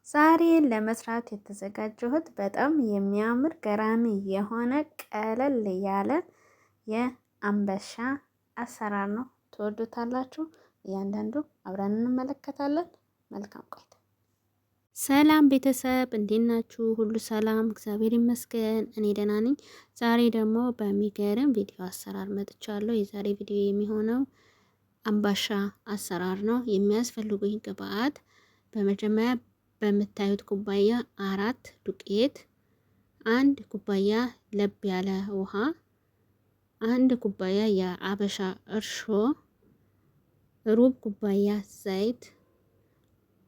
ዛሬ ለመስራት የተዘጋጀሁት በጣም የሚያምር ገራሚ የሆነ ቀለል ያለ የአንበሻ አሰራር ነው። ትወዱታላችሁ። እያንዳንዱ አብረን እንመለከታለን። መልካም ቆይታ። ሰላም ቤተሰብ እንዴት ናችሁ? ሁሉ ሰላም፣ እግዚአብሔር ይመስገን። እኔ ደህና ነኝ። ዛሬ ደግሞ በሚገርም ቪዲዮ አሰራር መጥቻለሁ። የዛሬ ቪዲዮ የሚሆነው አምባሻ አሰራር ነው። የሚያስፈልጉኝ ግብአት በመጀመሪያ በምታዩት ኩባያ 4 ዱቄት፣ 1 ኩባያ ለብ ያለ ውሃ፣ 1 ኩባያ የአበሻ እርሾ፣ ሩብ ኩባያ ዘይት፣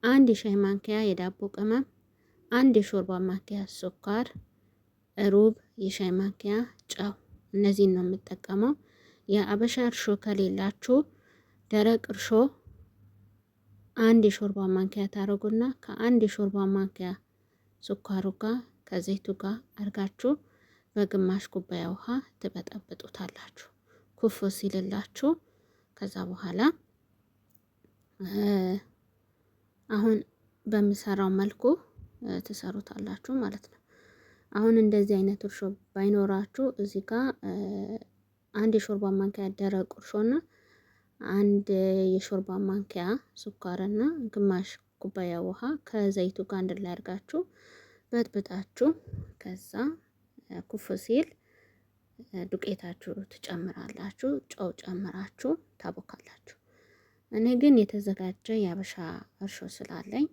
1 የሻይ ማንኪያ የዳቦ ቅመም፣ 1 የሾርባ ማንኪያ ስኳር፣ ሩብ የሻይ ማንኪያ ጨው። እነዚህን ነው የምጠቀመው። የአበሻ እርሾ ከሌላችሁ ደረቅ እርሾ 1 የሾርባ ማንኪያ ታረጉና ከ1 የሾርባ ማንኪያ ስኳሩ ጋር ከዘይቱ ጋር አርጋችሁ በግማሽ ኩባያ ውሃ ትበጠብጡታላችሁ። ኩፍ ሲልላችሁ ከዛ በኋላ አሁን በምሰራው መልኩ ትሰሩታላችሁ ማለት ነው። አሁን እንደዚህ አይነት እርሾ ባይኖራችሁ እዚህ ጋር 1 የሾርባ ማንኪያ ደረቅ እርሾና 1 የሾርባ ማንኪያ ስኳርና ግማሽ ኩባያ ውሃ ከዘይቱ ጋር አንድ ላይ አድርጋችሁ በጥብጣችሁ ከዛ ኩፍ ሲል ዱቄታችሁ ትጨምራላችሁ። ጨው ጨምራችሁ ታቦካላችሁ። እኔ ግን የተዘጋጀ የአበሻ እርሾ ስላለኝ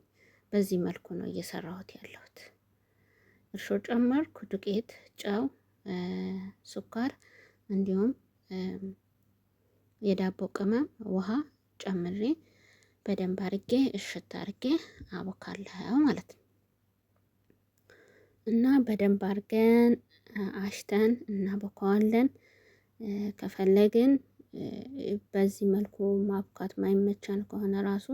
በዚህ መልኩ ነው እየሰራሁት ያለሁት። እርሾ ጨመርኩ፣ ዱቄት፣ ጨው፣ ስኳር እንዲሁም የዳቦ ቅመም ውሃ ጨምሬ በደንብ አርጌ እሽት አርጌ አቦካለሁ ማለት ነው። እና በደንብ አርገን አሽተን እናቦካዋለን። ከፈለግን በዚህ መልኩ ማብካት ማይመቻን ከሆነ ራሱ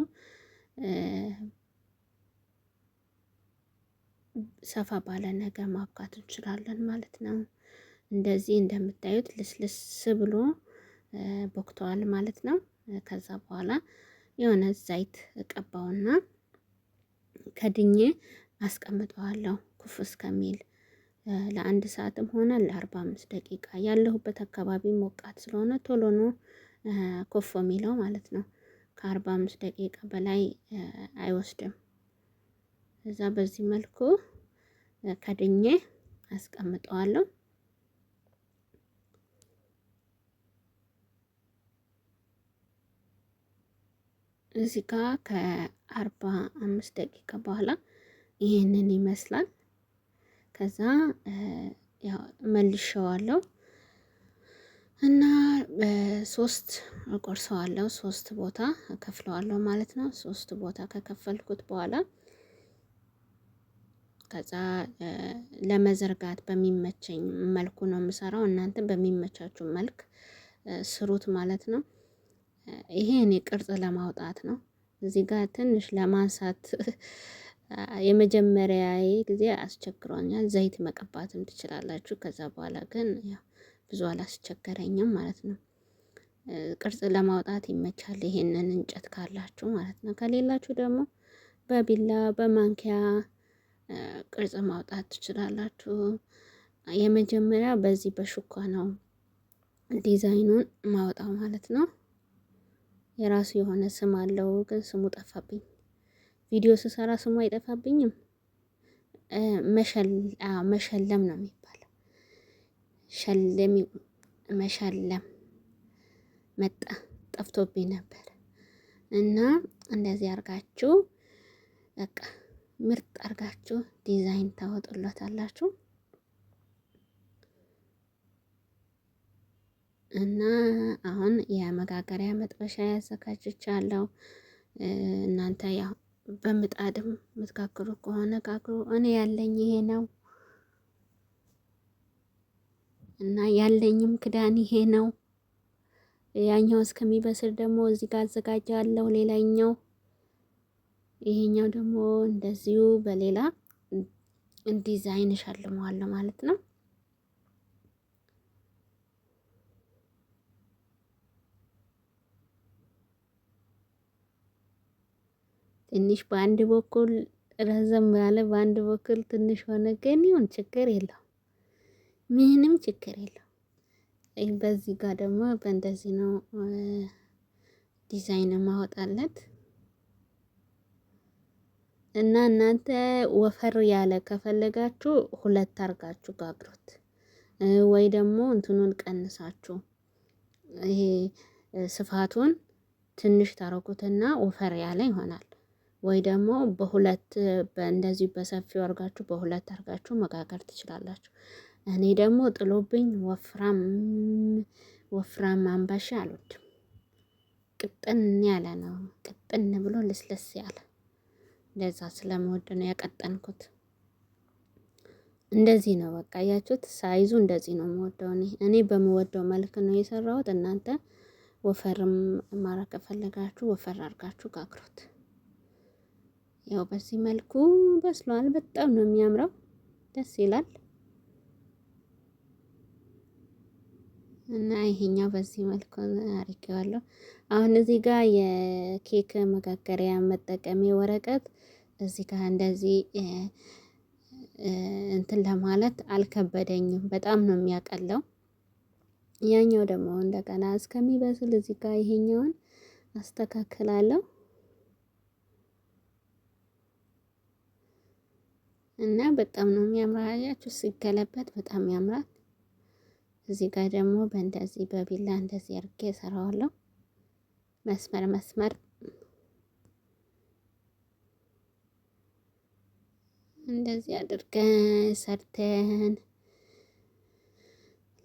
ሰፋ ባለ ነገር ማብካት እንችላለን ማለት ነው። እንደዚህ እንደምታዩት ልስልስ ብሎ ቦክተዋል ማለት ነው። ከዛ በኋላ የሆነ ዘይት እቀባውና ከድኜ አስቀምጠዋለሁ ኩፍ እስከሚል ለ1 ሰዓትም ሆነ ለ45 ደቂቃ። ያለሁበት አካባቢ ሞቃት ስለሆነ ቶሎ ነው ኩፍ የሚለው ማለት ነው። ከ45 ደቂቃ በላይ አይወስድም። እዛ በዚህ መልኩ ከድኜ አስቀምጠዋለሁ። እዚህ ጋር ከ45 ደቂቃ በኋላ ይሄንን ይመስላል። ከዛ ያው መልሼዋለሁ እና በ3 እቆርሰዋለሁ። 3 ቦታ እከፍለዋለሁ ማለት ነው። 3 ቦታ ከከፈልኩት በኋላ ከዛ ለመዘርጋት በሚመቸኝ መልኩ ነው የምሰራው። እናንተ በሚመቻችሁ መልክ ስሩት ማለት ነው። ይሄ እኔ ቅርጽ ለማውጣት ነው። እዚህ ጋር ትንሽ ለማንሳት የመጀመሪያዬ ጊዜ አስቸግሮኛል። ዘይት መቀባትም ትችላላችሁ። ከዛ በኋላ ግን ያው ብዙ አላስቸገረኝም ማለት ነው። ቅርጽ ለማውጣት ይመቻል ይሄንን እንጨት ካላችሁ ማለት ነው። ከሌላችሁ ደግሞ በቢላ በማንኪያ ቅርጽ ማውጣት ትችላላችሁ። የመጀመሪያ በዚህ በሹካ ነው ዲዛይኑን ማውጣው ማለት ነው። የራሱ የሆነ ስም አለው፣ ግን ስሙ ጠፋብኝ። ቪዲዮ ስሰራ ስሙ አይጠፋብኝም። መሸለም ነው የሚባለው። መሸለም መጣ ጠፍቶብኝ ነበር። እና እንደዚህ አርጋችሁ በቃ ምርጥ አርጋችሁ ዲዛይን ታወጡላታላችሁ። እና አሁን የመጋገሪያ መጥበሻ ያዘጋጅቻለሁ። እናንተ ያው በምጣድም የምትጋግሩ ከሆነ ጋግሩ። እኔ ያለኝ ይሄ ነው እና ያለኝም ክዳን ይሄ ነው። ያኛው እስከሚበስል ደግሞ እዚህ ጋር አዘጋጃለሁ ሌላኛው። ይሄኛው ደግሞ እንደዚሁ በሌላ ዲዛይን እሸልመዋለሁ ማለት ነው። ትንሽ በአንድ በኩል ረዘም ያለ በአንድ በኩል ትንሽ ሆነ፣ ግን ይሁን ችግር የለው፣ ምንም ችግር የለው። በዚህ ጋር ደግሞ በእንደዚህ ነው ዲዛይን ማወጣለት እና እናንተ ወፈር ያለ ከፈለጋችሁ 2 አርጋችሁ ጋግሩት፣ ወይ ደግሞ እንትኑን ቀንሳችሁ ይሄ ስፋቱን ትንሽ ታረጉትና ወፈር ያለ ይሆናል። ወይ ደግሞ በእንደዚህ በሰፊው አርጋችሁ በ2 አርጋችሁ መጋገር ትችላላችሁ። እኔ ደግሞ ጥሎብኝ ወፍራም አምባሻ አልወድም። ቅጥን ያለ ነው፣ ቅጥን ብሎ ልስልስ ያለ ለዛ ስለምወድ ነው ያቀጠንኩት። እንደዚህ ነው በቃ ያያችሁት፣ ሳይዙ እንደዚህ ነው የምወደው እኔ በምወደው መልክ ነው የሰራሁት። እናንተ ወፈርም ማረግ ከፈለጋችሁ ወፈር አድርጋችሁ ጋግሩት። ያው በዚህ መልኩ በስሏል። በጣም ነው የሚያምረው፣ ደስ ይላል። እና ይሄኛው በዚህ መልኩ አድርጌዋለሁ። አሁን እዚህ ጋር የኬክ መጋገሪያ መጠቀሚያ ወረቀት እዚህ ጋር እንደዚህ እንትን ለማለት አልከበደኝም። በጣም ነው የሚያቀለው። ያኛው ደግሞ እንደገና እስከሚበስል እዚህ ጋር ይሄኛውን አስተካክላለሁ እና በጣም ነው የሚያምረው። አያችሁ ሲገለበጥ በጣም ያምራል። እዚህ ጋር ደግሞ በእንደዚህ በቢላ እንደዚህ አድርጌ እሰራዋለሁ። መስመር መስመር እንደዚህ አድርገን ሰርተን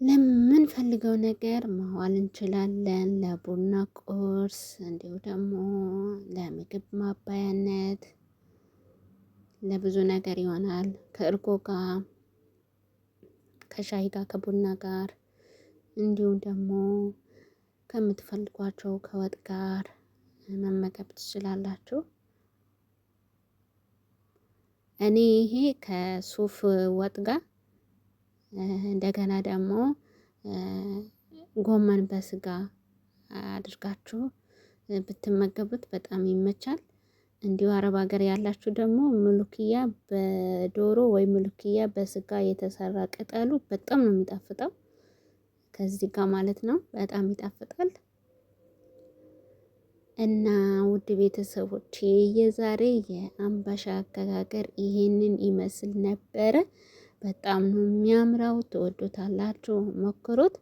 ለምንፈልገው ነገር ማዋል እንችላለን። ለቡና ቁርስ፣ እንዲሁ ደግሞ ለምግብ ማባያነት ለብዙ ነገር ይሆናል። ከእርጎ ጋር፣ ከሻይ ጋር፣ ከቡና ጋር እንዲሁም ደግሞ ከምትፈልጓቸው ከወጥ ጋር መመገብ ትችላላችሁ። እኔ ይሄ ከሱፍ ወጥ ጋር እንደገና ደግሞ ጎመን በስጋ አድርጋችሁ ብትመገቡት በጣም ይመቻል። እንዲሁ አረብ ሀገር ያላችሁ ደግሞ ምሉክያ በዶሮ ወይ ምሉክያ በስጋ የተሰራ ቅጠሉ በጣም ነው የሚጣፍጠው፣ ከዚህ ጋር ማለት ነው። በጣም ይጣፍጣል። እና ውድ ቤተሰቦቼ የዛሬ የአምባሻ አገጋገር ይሄንን ይመስል ነበረ። በጣም ነው የሚያምረው። ትወዱታላችሁ፣ ሞክሩት።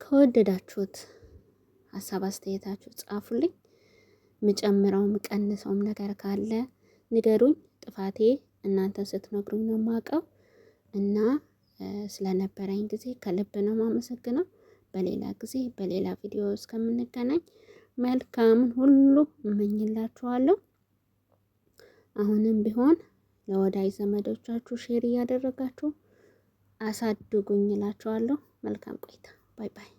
ከወደዳችሁት ሀሳብ አስተያየታችሁ ጻፉልኝ። ምጨምረው ምቀንሰውም ነገር ካለ ንገሩኝ። ጥፋቴ እናንተ ስትነግሩኝ ነው የማውቀው። እና ስለነበረኝ ጊዜ ከልብ ነው የማመሰግነው። በሌላ ጊዜ በሌላ ቪዲዮ እስከምንገናኝ መልካምን ሁሉ እመኝላችኋለሁ። አሁንም ቢሆን ለወዳጅ ዘመዶቻችሁ ሼር እያደረጋችሁ አሳድጉኝ እላችኋለሁ። መልካም ቆይታ። ባይ ባይ።